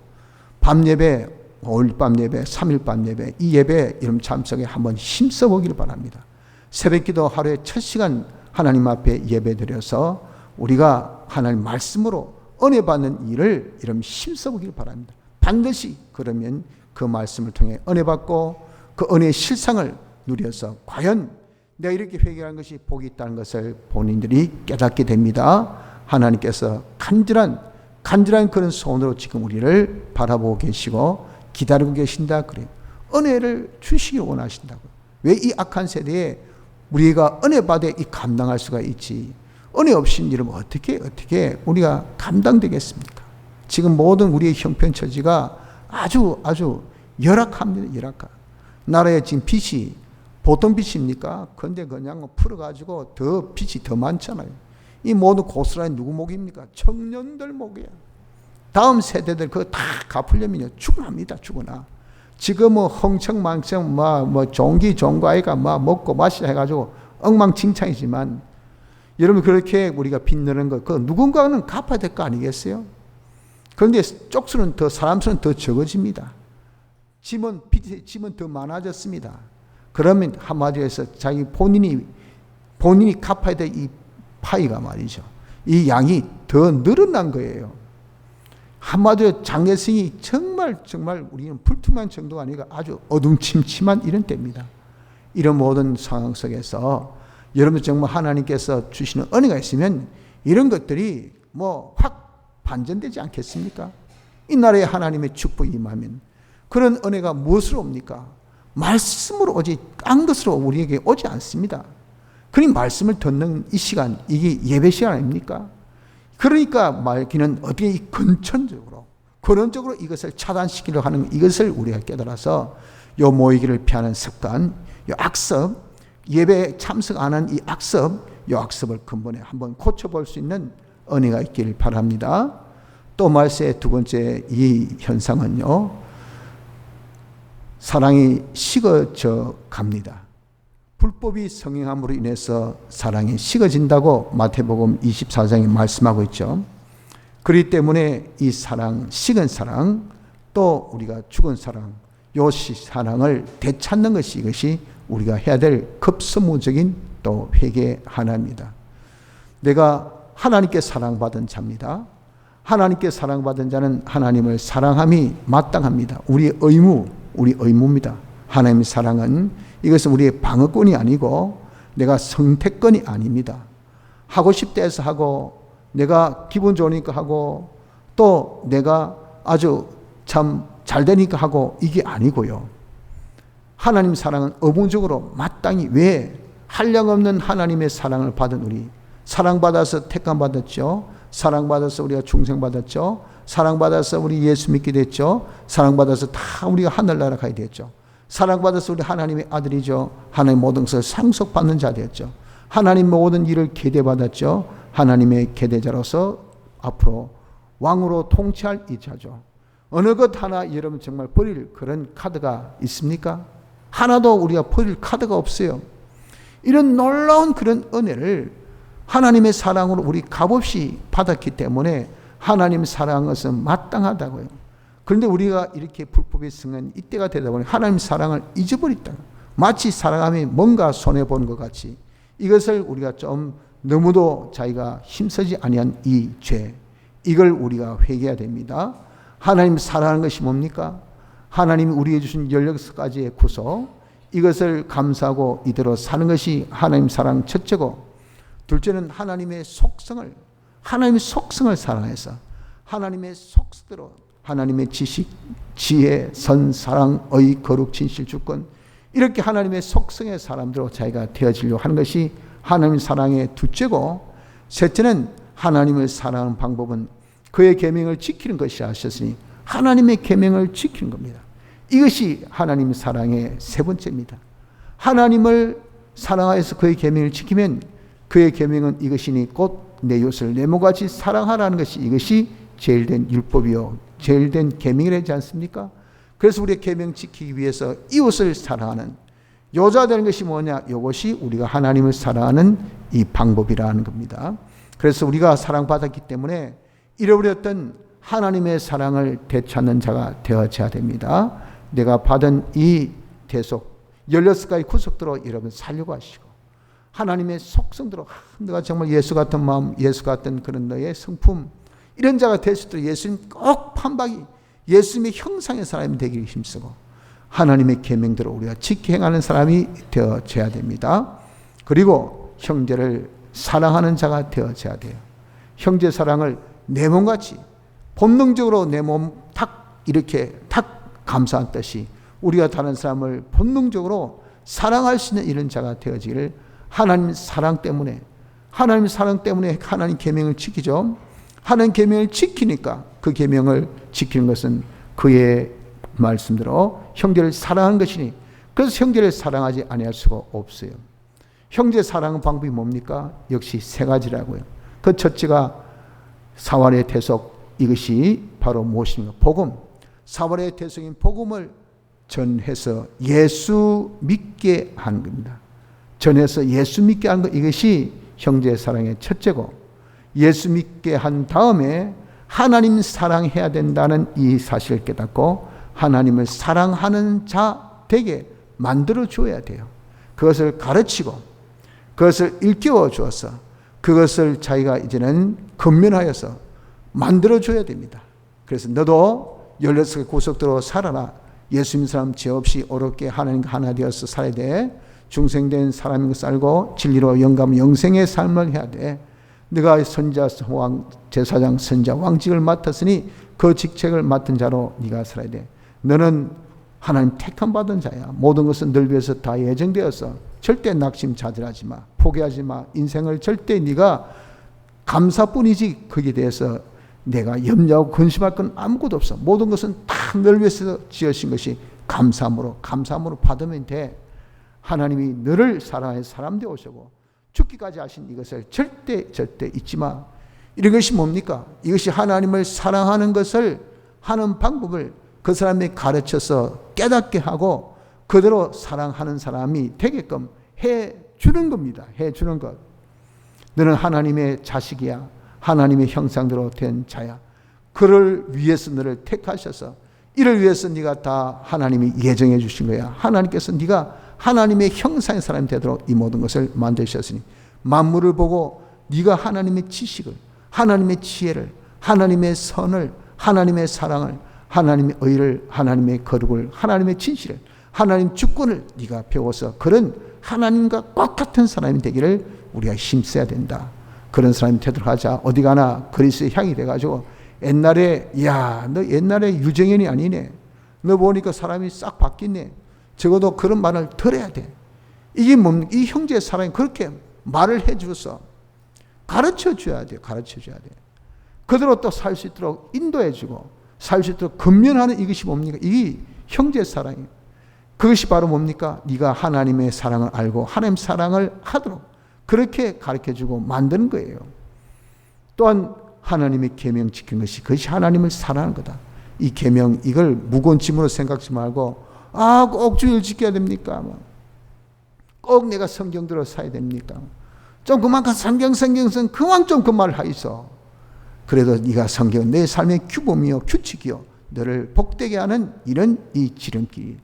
밤 예배 5일 밤 예배 3일 밤 예배 이 예배 이름 참석에 한번 힘써 보기를 바랍니다. 새벽기도 하루에 첫 시간 하나님 앞에 예배 드려서 우리가 하나님 말씀으로 은혜 받는 일을 이름 힘써 보기를 바랍니다. 반드시 그러면 그 말씀을 통해 은혜 받고 그 은혜의 실상을 누려서 과연 내가 이렇게 회개하는 것이 복이 있다는 것을 본인들이 깨닫게 됩니다. 하나님께서 간절한 그런 소원으로 지금 우리를 바라보고 계시고 기다리고 계신다 그래요. 은혜를 주시길 원하신다고. 왜 이 악한 세대에 우리가 은혜 받아 이 감당할 수가 있지? 은혜 없인 여러분 어떻게 우리가 감당되겠습니까? 지금 모든 우리의 형편처지가 아주 열악합니다. 열악한. 나라에 지금 빚이 보통 빚입니까? 근데 그냥 풀어가지고 빚이 더 많잖아요. 이 모든 고스란히 누구 목입니까? 청년들 목이야. 다음 세대들 그거 다 갚으려면요 죽어납니다. 죽어나. 지금 흥청망청 종기 종과이가 먹고 마시자 해가지고 엉망진창이지만 여러분 그렇게 우리가 빚내는 거 그 누군가는 갚아야 될 거 아니겠어요? 그런데 쪽수는 사람 수는 더 적어집니다. 짐은 더 많아졌습니다. 그러면 한마디로 해서 자기 본인이 갚아야 될 이 파이가 말이죠. 이 양이 더 늘어난 거예요. 한마디로 장래성이 정말 우리는 불투명한 정도가 아니라 아주 어둠침침한 이런 때입니다. 이런 모든 상황 속에서 여러분 정말 하나님께서 주시는 은혜가 있으면 이런 것들이 확 반전되지 않겠습니까? 이 나라에 하나님의 축복이 임하면 그런 은혜가 무엇으로 옵니까? 말씀으로 오지 딴 것으로 우리에게 오지 않습니다. 그러니 말씀을 듣는 이 시간, 이게 예배 시간 아닙니까? 그러니까 말기는 어떻게 근원적으로 이것을 차단시키려고 하는 이것을 우리가 깨달아서 요 모이기를 피하는 습관, 요 악습, 예배에 참석 안 한 이 악습, 요 악습을 근본에 한번 고쳐볼 수 있는 은혜가 있기를 바랍니다. 또 말세의 두 번째 이 현상은요, 사랑이 식어져 갑니다. 불법이 성행함으로 인해서 사랑이 식어진다고 마태복음 24장에 말씀하고 있죠. 그렇기 때문에 이 사랑, 식은 사랑, 또 우리가 죽은 사랑, 요 사랑을 되찾는 것이 이것이 우리가 해야 될 급선무적인 또 회개 하나입니다. 내가 하나님께 사랑받은 자입니다. 하나님께 사랑받은 자는 하나님을 사랑함이 마땅합니다. 우리의 의무입니다. 하나님의 사랑은 이것은 우리의 방어권이 아니고 내가 선택권이 아닙니다. 하고 싶다 해서 하고 내가 기분 좋으니까 하고 또 내가 아주 참 잘 되니까 하고 이게 아니고요. 하나님 사랑은 의무적으로 마땅히 왜 한량없는 하나님의 사랑을 받은 우리 사랑받아서 택함받았죠. 사랑받아서 우리가 중생받았죠. 사랑받아서 우리 예수 믿게 됐죠. 사랑받아서 다 우리가 하늘나라 가야 됐죠. 사랑받아서 우리 하나님의 아들이죠. 하나님 모든 것을 상속받는 자 되었죠. 하나님 모든 일을 계대받았죠. 하나님의 계대자로서 앞으로 왕으로 통치할 이 자죠. 어느 것 하나 여러분 정말 버릴 그런 카드가 있습니까? 하나도 우리가 버릴 카드가 없어요. 이런 놀라운 그런 은혜를 하나님의 사랑으로 우리 값없이 받았기 때문에 하나님 사랑한 것은 마땅하다고요. 그런데 우리가 이렇게 불법에 승한 이때가 되다 보니 하나님 사랑을 잊어버렸다. 마치 사랑하면 뭔가 손해보는 것 같이 이것을 우리가 좀 너무도 자기가 힘쓰지 아니한 이 죄, 이걸 우리가 회개해야 됩니다. 하나님 사랑하는 것이 뭡니까? 하나님이 우리에게 주신 16가지의 구속, 이것을 감사하고 이대로 사는 것이 하나님 사랑 첫째고, 둘째는 하나님의 속성을 사랑해서 하나님의 속성대로 하나님의 지식, 지혜, 선, 사랑, 의, 거룩, 진실, 주권, 이렇게 하나님의 속성의 사람들로 자기가 되어지려고 하는 것이 하나님 사랑의 둘째고, 셋째는 하나님을 사랑하는 방법은 그의 계명을 지키는 것이 하셨으니 하나님의 계명을 지키는 겁니다. 이것이 하나님 사랑의 세 번째입니다. 하나님을 사랑하여서 그의 계명을 지키면 그의 계명은 이것이니 곧 내 이웃을 내 몸같이 사랑하라는 것이 이것이 제일 된 율법이요 제일 된 계명이라지 않습니까? 그래서 우리의 계명 지키기 위해서 이웃을 사랑하는 요자 되는 것이 뭐냐? 이것이 우리가 하나님을 사랑하는 이 방법이라는 겁니다. 그래서 우리가 사랑받았기 때문에 잃어버렸던 하나님의 사랑을 되찾는 자가 되어져야 됩니다. 내가 받은 이 대속 16가지 구속대로 여러분 살려고 하시고 하나님의 속성대로 내가 정말 예수 같은 마음, 예수 같은 그런 너의 성품, 이런 자가 될 수 있도록 예수님 꼭 판박이 예수님의 형상의 사람이 되기를 힘쓰고 하나님의 계명대로 우리가 지켜 행하는 사람이 되어져야 됩니다. 그리고 형제를 사랑하는 자가 되어져야 돼요. 형제 사랑을 내 몸같이 본능적으로 내 몸 탁 이렇게 탁 감사한 뜻이 우리가 다른 사람을 본능적으로 사랑할 수 있는 이런 자가 되어지기를 하나님 사랑 때문에 하나님 계명을 지키죠. 하나님 계명을 지키니까 그 계명을 지키는 것은 그의 말씀대로 형제를 사랑하는 것이니 그래서 형제를 사랑하지 아니할 수가 없어요. 형제 사랑의 방법이 뭡니까? 역시 세 가지라고요. 그 첫째가 사활의 대속, 이것이 바로 무엇입니까? 복음. 사활의 대속인 복음을 전해서 예수 믿게 하는 겁니다. 전해서 예수 믿게 하는 것, 이것이 형제 사랑의 첫째고, 예수 믿게 한 다음에 하나님 사랑해야 된다는 이 사실을 깨닫고 하나님을 사랑하는 자 되게 만들어 줘야 돼요. 그것을 가르치고 그것을 일깨워 주어서 그것을 자기가 이제는 근면하여서 만들어 줘야 됩니다. 그래서 너도 16개 구속대로 살아라. 예수 믿는 사람 죄 없이 어렵게 하나님과 하나 되어서 살아야 돼. 중생된 사람인 거 살고 진리로 영감 영생의 삶을 해야 돼. 네가 선자, 왕, 제사장, 선자, 왕직을 맡았으니 그 직책을 맡은 자로 네가 살아야 돼. 너는 하나님 택함 받은 자야. 모든 것은 널 위해서 다 예정되어서 절대 낙심자들하지 마. 포기하지 마. 인생을 절대 네가 감사뿐이지 거기에 대해서 내가 염려하고 근심할 건 아무것도 없어. 모든 것은 다 널 위해서 지으신 것이 감사함으로 받으면 돼. 하나님이 너를 사랑해 사람 되어오시고 죽기까지 하신 이것을 절대 잊지 마. 이런 것이 뭡니까? 이것이 하나님을 사랑하는 것을 하는 방법을 그 사람이 가르쳐서 깨닫게 하고 그대로 사랑하는 사람이 되게끔 해주는 겁니다. 해주는 것. 너는 하나님의 자식이야. 하나님의 형상대로 된 자야. 그를 위해서 너를 택하셔서 이를 위해서 네가 다 하나님이 예정해 주신 거야. 하나님께서 네가 하나님의 형상의 사람이 되도록 이 모든 것을 만드셨으니 만물을 보고 네가 하나님의 지식을, 하나님의 지혜를, 하나님의 선을, 하나님의 사랑을, 하나님의 의를, 하나님의 거룩을, 하나님의 진실을, 하나님 주권을 네가 배워서 그런 하나님과 똑같은 사람이 되기를 우리가 힘써야 된다. 그런 사람이 되도록 하자. 어디 가나 그리스도의 향이 돼가지고 옛날에 너 옛날에 유정현이 아니네. 너 보니까 사람이 싹 바뀌네. 적어도 그런 말을 들어야 돼. 이게 뭡니까? 이 형제의 사랑이 그렇게 말을 해줘서 가르쳐 줘야 돼. 가르쳐 줘야 돼. 그대로 또 살 수 있도록 인도해 주고 살 수 있도록 근면하는 이것이 뭡니까? 이 형제의 사랑이에요. 그것이 바로 뭡니까? 네가 하나님의 사랑을 알고 하나님 사랑을 하도록 그렇게 가르쳐 주고 만드는 거예요. 또한 하나님의 계명 지키는 것이 그것이 하나님을 사랑하는 거다. 이 계명 이걸 무거운 짐으로 생각지 말고 꼭 주일 지켜야 됩니까? 꼭 내가 성경 들어 사야 됩니까? 좀 그만 성경 그만 좀 그 말 하이소. 그래도 네가 성경 내 삶의 규범이요 규칙이요 너를 복되게 하는 이런 이 지름길.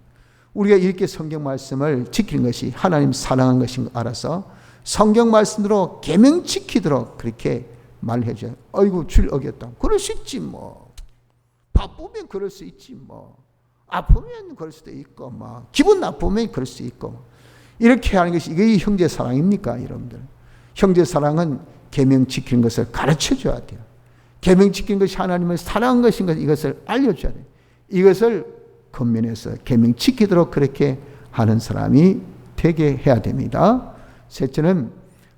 우리가 이렇게 성경 말씀을 지키는 것이 하나님 사랑하는 것인 걸 알아서 성경 말씀으로 계명 지키도록 그렇게 말해 줘요. 어이구 줄 어겼다. 그럴 수 있지 뭐. 바쁘면 그럴 수 있지 뭐. 아프면 그럴 수도 있고 뭐. 기분 나쁘면 그럴 수 있고. 이렇게 하는 것이 이게 형제 사랑입니까, 여러분들? 형제 사랑은 계명 지키는 것을 가르쳐 줘야 돼요. 계명 지키는 것이 하나님을 사랑하는 것인 것 이것을 알려줘야 돼요. 이것을 겉면에서 계명 지키도록 그렇게 하는 사람이 되게 해야 됩니다. 셋째는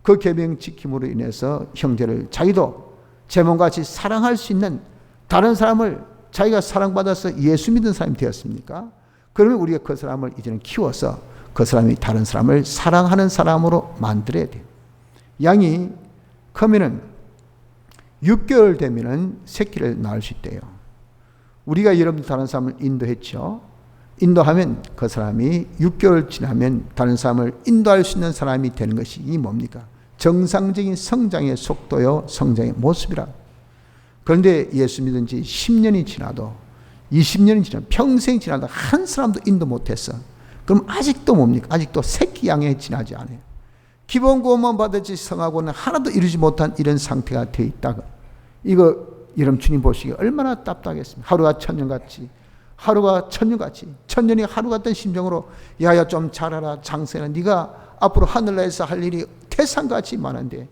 그 계명 지킴으로 인해서 형제를 자기도 제 몸같이 사랑할 수 있는 다른 사람을 자기가 사랑받아서 예수 믿는 사람이 되었습니까? 그러면 우리가 그 사람을 이제는 키워서 그 사람이 다른 사람을 사랑하는 사람으로 만들어야 돼요. 양이 크면은 6개월 되면은 새끼를 낳을 수 있대요. 우리가 여러분 다른 사람을 인도했죠. 인도하면 그 사람이 6개월 지나면 다른 사람을 인도할 수 있는 사람이 되는 것이 이 뭡니까? 정상적인 성장의 속도요, 성장의 모습이라. 그런데 예수 믿은 지 10년이 지나도 20년이 지나도 평생 지나도 한 사람도 인도 못했어. 그럼 아직도 뭡니까? 아직도 새끼 양에 지나지 않아요. 기본 구원만 받았지 성하고는 하나도 이루지 못한 이런 상태가 되어 있다가 이거 여러분 주님 보시기에 얼마나 답답하겠습니까? 하루가 천년같이 하루가 천년같이 천년이 하루 같은 심정으로 야야 좀 잘하라 장세는 네가 앞으로 하늘나라에서 할 일이 태산같이 많은데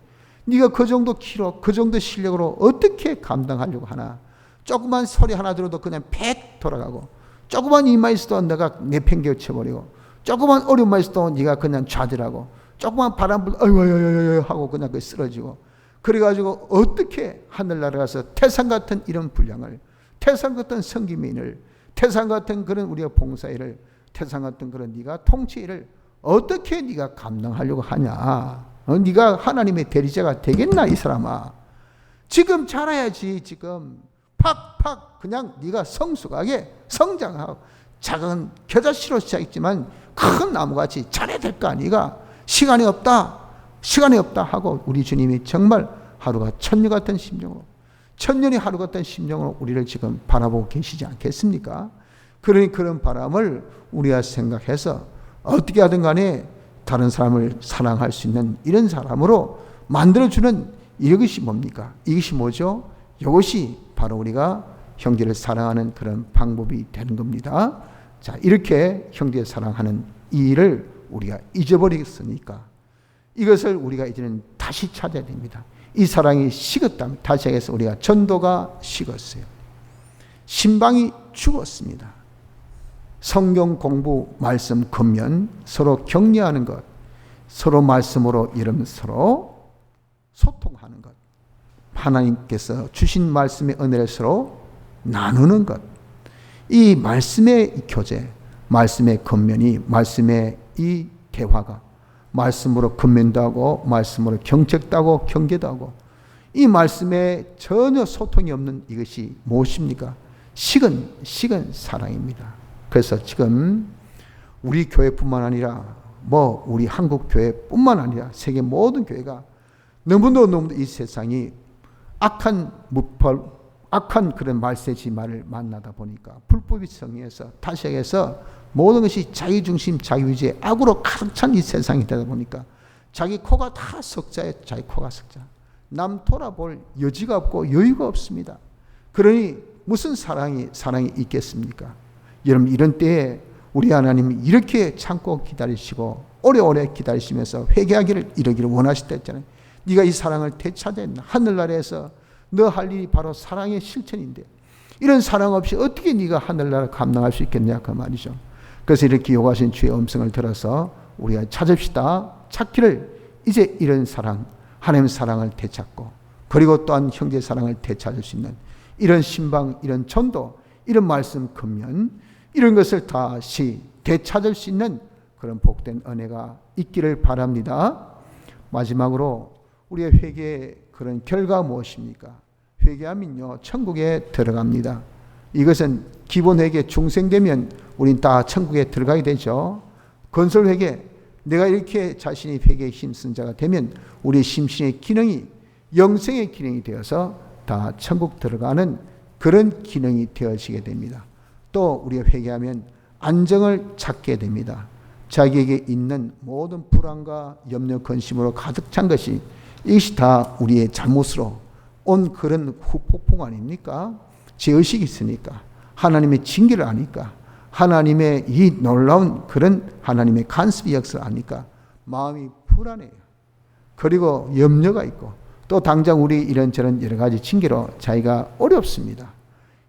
네가 그 정도 키로 그 정도 실력으로 어떻게 감당하려고 하나. 조그만 소리 하나 들어도 그냥 팩 돌아가고 조그만 이마 있어도 내가 내팽개쳐버리고 조그만 어려움만 있어도 네가 그냥 좌절하고 조그만 바람 불 어이구 하고 그냥 그 쓰러지고 그래가지고 어떻게 하늘나라 가서 태산 같은 이런 분량을 태산 같은 성기민을 태산 같은 그런 우리가 봉사일을 태산 같은 그런 네가 통치일을 어떻게 네가 감당하려고 하냐. 네가 하나님의 대리자가 되겠나 이 사람아. 지금 잘해야지. 지금 팍팍 그냥 네가 성숙하게 성장하고 작은 겨자씨로 시작했지만 큰 나무같이 잘해야 될 거 아니가. 시간이 없다 하고 우리 주님이 정말 하루가 천년 같은 심정으로 천년이 하루 같은 심정으로 우리를 지금 바라보고 계시지 않겠습니까? 그러니 그런 바람을 우리가 생각해서 어떻게 하든 간에 다른 사람을 사랑할 수 있는 이런 사람으로 만들어주는 이것이 뭡니까? 이것이 뭐죠? 이것이 바로 우리가 형제를 사랑하는 그런 방법이 되는 겁니다. 자, 이렇게 형제 사랑하는 이 일을 우리가 잊어버리겠으니까 이것을 우리가 이제는 다시 찾아야 됩니다. 이 사랑이 식었다면, 다시 얘기해서 우리가 전도가 식었어요. 신방이 죽었습니다. 성경 공부, 말씀 금연, 서로 격려하는 것, 서로 말씀으로 이름 서로 소통하는 것, 하나님께서 주신 말씀의 은혜를 서로 나누는 것, 이 말씀의 교제, 말씀의 근면이, 말씀의 이 대화가 말씀으로 근면도 하고 말씀으로 경책도 하고 경계도 하고, 이 말씀에 전혀 소통이 없는 이것이 무엇입니까? 식은 사랑입니다. 그래서 지금 우리 교회뿐만 아니라 우리 한국 교회뿐만 아니라 세계 모든 교회가 너무도 이 세상이 악한 그런 말세지말을 만나다 보니까 불법이 성행해서, 다시 얘기해서 모든 것이 자기중심, 자기위주의 악으로 가득 찬 이 세상이 되다 보니까 자기 코가 다 석자예요. 자기 코가 석자. 남 돌아볼 여지가 없고 여유가 없습니다. 그러니 무슨 사랑이 있겠습니까? 여러분, 이런 때에 우리 하나님이 이렇게 참고 기다리시고 오래오래 기다리시면서 회개하기를 이러기를 원하시다 했잖아요. 네가 이 사랑을 되찾아 하늘나라에서 너 할 일이 바로 사랑의 실천인데, 이런 사랑 없이 어떻게 네가 하늘나라 감당할 수 있겠냐 그 말이죠. 그래서 이렇게 요구하신 주의 음성을 들어서 우리가 찾읍시다. 찾기를, 이제 이런 사랑, 하나님의 사랑을 되찾고, 그리고 또한 형제 사랑을 되찾을 수 있는 이런 신방, 이런 전도, 이런 말씀 금연, 이런 것을 다시 되찾을 수 있는 그런 복된 은혜가 있기를 바랍니다. 마지막으로 우리의 회개의 그런 결과가 무엇입니까? 회개하면요, 천국에 들어갑니다. 이것은 기본 회개 중생되면 우린 다 천국에 들어가게 되죠. 건설 회개, 내가 이렇게 자신이 회개에 힘쓴 자가 되면 우리 심신의 기능이 영생의 기능이 되어서 다 천국 들어가는 그런 기능이 되어지게 됩니다. 또 우리가 회개하면 안정을 찾게 됩니다. 자기에게 있는 모든 불안과 염려, 근심으로 가득 찬 것이, 이것이 다 우리의 잘못으로 온 그런 후폭풍 아닙니까? 죄의식이 있으니까, 하나님의 징계를 아니까, 하나님의 이 놀라운 그런 하나님의 간섭의 역사를 아니까 마음이 불안해요. 그리고 염려가 있고, 또 당장 우리 이런저런 여러 가지 징계로 자기가 어렵습니다.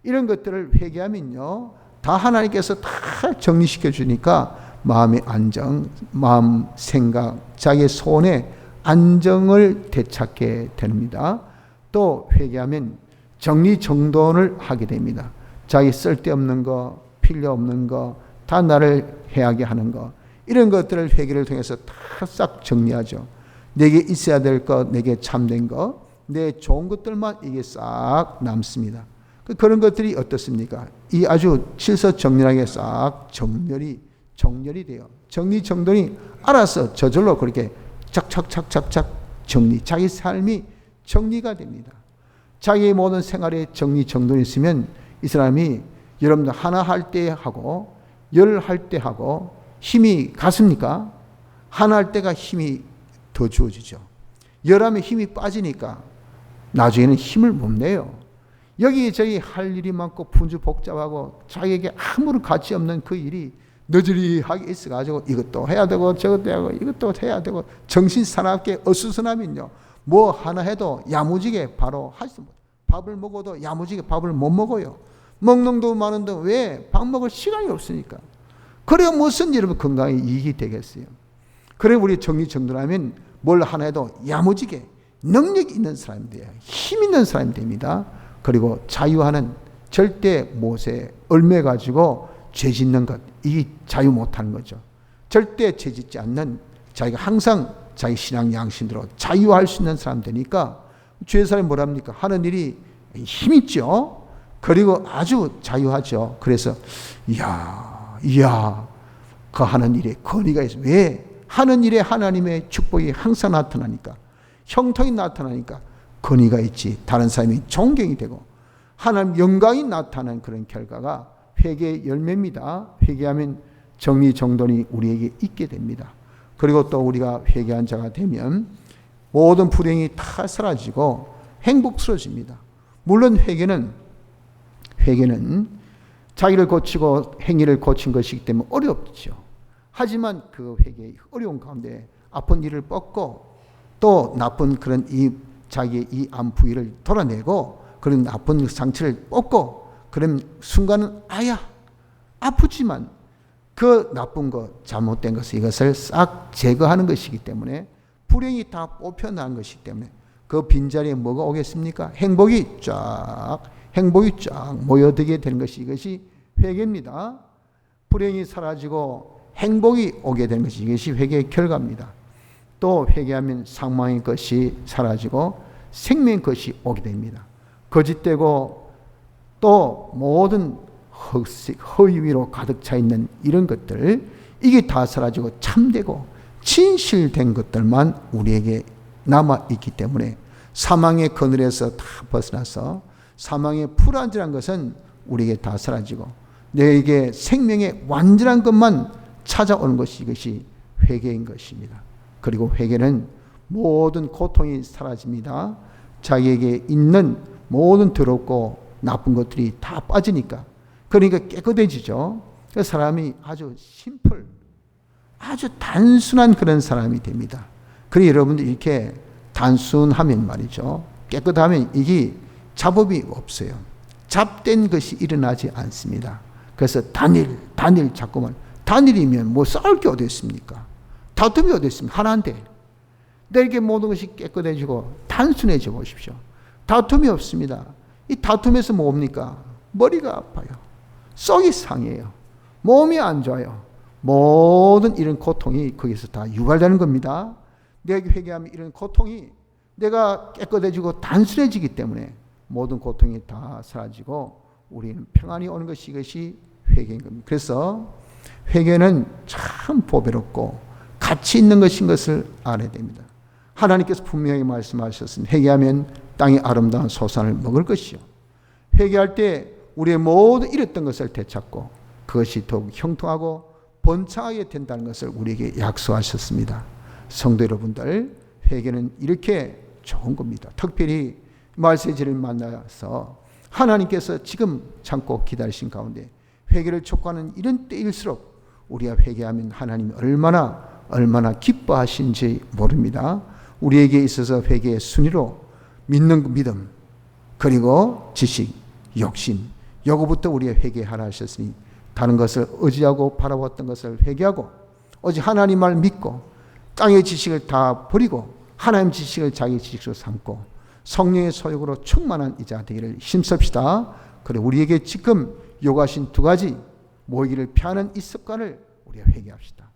이런 것들을 회개하면요, 다 하나님께서 다 정리시켜 주니까 마음의 안정, 마음 생각, 자기의 소원의 안정을 되찾게 됩니다. 또 회개하면 정리정돈을 하게 됩니다. 자기 쓸데없는 거, 필요 없는 거, 다 나를 해하게 하는 거, 이런 것들을 회개를 통해서 다 싹 정리하죠. 내게 있어야 될 것, 내게 참된 것, 내 좋은 것들만 이게 싹 남습니다. 그런 것들이 어떻습니까? 이 아주 질서정연하게 싹 정렬이 돼요. 정리정돈이 알아서 저절로 그렇게 착착착착착 정리, 자기 삶이 정리가 됩니다. 자기의 모든 생활에 정리정돈이 있으면 이 사람이, 여러분들 하나 할 때 하고 열 할 때 하고 힘이 같습니까? 하나 할 때가 힘이 더 주어지죠. 열하면 힘이 빠지니까 나중에는 힘을 못 내요. 여기저기 할 일이 많고 분주 복잡하고 자기에게 아무런 가치 없는 그 일이 너저리하게 있어가지고 이것도 해야 되고 저것도 해야 되고 이것도 해야 되고 정신 사납게 어수선하면요, 뭐 하나 해도 야무지게 바로 하지 못. 밥을 먹어도 야무지게 밥을 못 먹어요. 먹는 도 많은데 왜? 밥 먹을 시간이 없으니까. 그래야 무슨 여러분 건강에 이익이 되겠어요. 그래 우리 정리정돈하면 뭘 하나 해도 야무지게 능력 있는 사람이 돼요. 힘 있는 사람이 됩니다. 그리고 자유하는, 절대 못에 얽매가지고 죄 짓는 것, 이 자유 못하는 거죠. 절대 죄 짓지 않는, 자기가 항상 자기 신앙 양심대로 자유할 수 있는 사람 되니까 주의 사람이 뭐랍니까? 하는 일이 힘있죠. 그리고 아주 자유하죠. 그래서 이야 그 하는 일에 권위가 있어. 왜? 하는 일에 하나님의 축복이 항상 나타나니까, 형통이 나타나니까 권위가 있지. 다른 사람이 존경이 되고 하나님 영광이 나타나는 그런 결과가 회개의 열매입니다. 회개하면 정리정돈이 우리에게 있게 됩니다. 그리고 또 우리가 회개한 자가 되면 모든 불행이 다 사라지고 행복스러워집니다. 물론 회개는 자기를 고치고 행위를 고친 것이기 때문에 어렵죠. 하지만 그 회개의 어려운 가운데 아픈 일을 뻗고 또 나쁜 그런 이 자기의 이 암 부위를 돌아내고 그런 나쁜 상처를 뽑고 그런 순간은 아프지만 그 나쁜 것, 잘못된 것을 이것을 싹 제거하는 것이기 때문에 불행이 다 뽑혀나간 것이기 때문에 그 빈자리에 뭐가 오겠습니까? 행복이 쫙 모여들게 되는 것이 이것이 회개입니다. 불행이 사라지고 행복이 오게 되는 것이 이것이 회개의 결과입니다. 또 회개하면 사망의 것이 사라지고 생명의 것이 오게 됩니다. 거짓되고 또 모든 허위 위로 가득 차 있는 이런 것들, 이게 다 사라지고 참되고 진실된 것들만 우리에게 남아 있기 때문에 사망의 그늘에서 다 벗어나서 사망의 불완전한 것은 우리에게 다 사라지고 너에게 생명의 완전한 것만 찾아오는 것이 이것이 회개인 것입니다. 그리고 회개는 모든 고통이 사라집니다. 자기에게 있는 모든 더럽고 나쁜 것들이 다 빠지니까, 그러니까 깨끗해지죠. 그 사람이 아주 심플, 아주 단순한 그런 사람이 됩니다. 그래서 여러분들 이렇게 단순하면 말이죠, 깨끗하면 이게 잡업이 없어요. 잡된 것이 일어나지 않습니다. 그래서 단일 자꾸만, 단일이면 뭐 싸울 게 어디 있습니까? 다툼이 어디 있습니까? 하나인데 내게 모든 것이 깨끗해지고 단순해져 보십시오. 다툼이 없습니다. 이 다툼에서 뭡니까? 머리가 아파요. 속이 상해요. 몸이 안 좋아요. 모든 이런 고통이 거기서 다 유발되는 겁니다. 내가 회개하면 이런 고통이 내가 깨끗해지고 단순해지기 때문에 모든 고통이 다 사라지고 우리는 평안이 오는 것이 이것이 회개인 겁니다. 그래서 회개는 참 보배롭고 가치 있는 것인 것을 알아야 됩니다. 하나님께서 분명히 말씀하셨습니다. 회개하면 땅의 아름다운 소산을 먹을 것이요. 회개할 때 우리의 모든 잃었던 것을 되찾고 그것이 더욱 형통하고 번창하게 된다는 것을 우리에게 약속하셨습니다. 성도 여러분들, 회개는 이렇게 좋은 겁니다. 특별히 말세지를 만나서 하나님께서 지금 참고 기다리신 가운데 회개를 촉구하는 이런 때일수록 우리가 회개하면 하나님이 얼마나 기뻐하신지 모릅니다. 우리에게 있어서 회개의 순위로 믿는 믿음, 그리고 지식, 욕심, 요거부터 우리가 회개하라 하셨으니 다른 것을 의지하고 바라봤던 것을 회개하고 오직 하나님을 믿고 땅의 지식을 다 버리고 하나님 지식을 자기 지식으로 삼고 성령의 소욕으로 충만한 이자 되기를 힘씁시다. 그래 우리에게 지금 요구하신 두 가지 모이기를 피하는 이 습관을 우리가 회개합시다.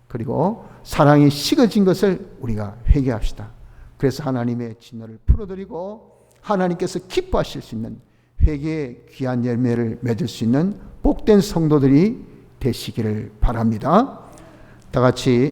그리고 사랑이 식어진 것을 우리가 회개합시다. 그래서 하나님의 진노를 풀어드리고 하나님께서 기뻐하실 수 있는 회개의 귀한 열매를 맺을 수 있는 복된 성도들이 되시기를 바랍니다. 다 같이